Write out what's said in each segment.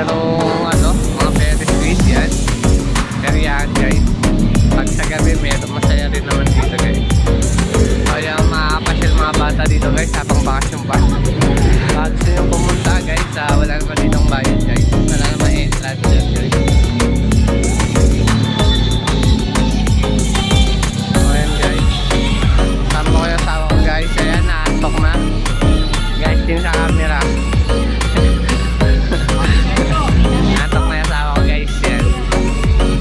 merong ano, mga Ferris wheel yan. Pero yan guys, pag sa gabi meron masaya rin naman dito guys. Kaya makapasyal mga bata dito guys habang bakasyon pa. Gusto nyo pumunta guys, wala naman ditong bayan guys. Wala naman entrance dyan guys. Ayan guys, tama ko yung asawa ko guys. Ayan, naantok na guys, din sa camera. Naantok na yung asawa ko guys. Yan.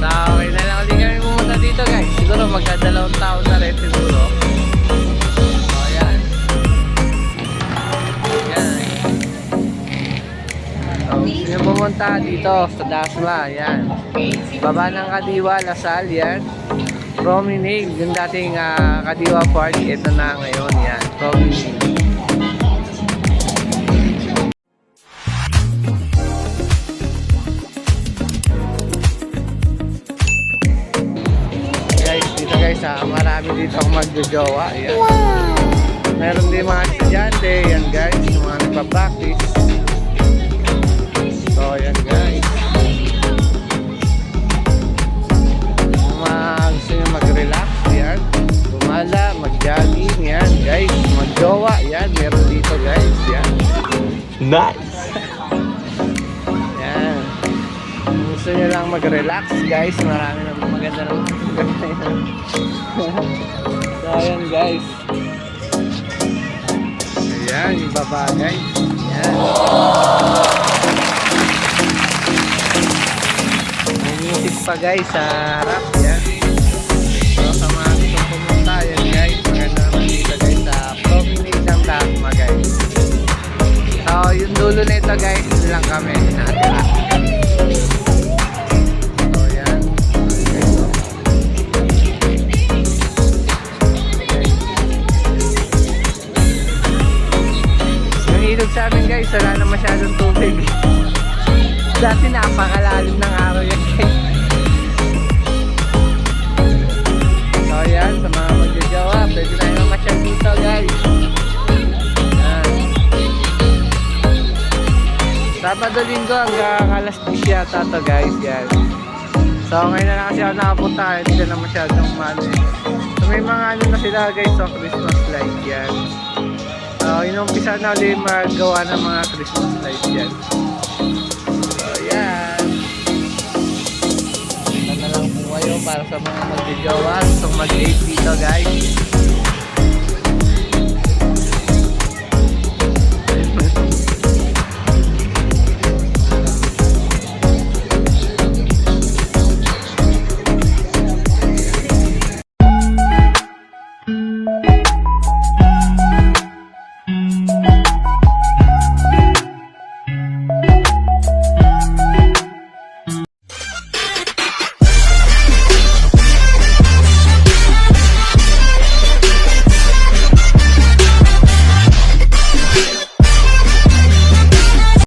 So okay na lang ulit kami pumunta dito guys. Siguro magkadalawang taon na rin siguro. Yung pumunta dito sa Dasma, yan. Baba ng Kadiwa, Lasal, yan. Promenade, yung dating Kadiwa Park, ito na ngayon, yan. Promenade. Guys, dito guys, marami dito akong magjojowa, yan. Meron din mga estudyante, yan guys, yung mga nagpa-practice. So ayan guys, gusto nyo mag-relax, yan, gumala, mag-jogging, yan guys, mag-jowa, yan, meron dito guys, yan. Nice! Yan, gusto nyo lang mag-relax guys, marami na maganda naman. So ayan guys, ayan, yung baba guys, yan. Pa guys sa harap yan. So sa mga gustong pumunta yan guys, maganda naman dito guys sa Promenade ng Dasma guys. So yung dulo na ito guys, ito lang kami nakatira. So yan guys, so. Yung ilog sa amin guys, wala na masyadong tubig. Dati napakalalim ng araw yan guys. Ayan, sa mga magjajawa, pwede na yung masyal dito guys. Ayan. Sabado linggo hanggang alas 10 yata to guys, yan. So ngayon na lang kasi ako nakapunta, hindi ka na masyadong mali. So may mga ano na sila guys, so Christmas light yan. So inumpisa na ulit magawa ng mga Christmas light yan. So yan. Ito na lang po kayo para sa mga magjajawa, gustong mag-date dito guys.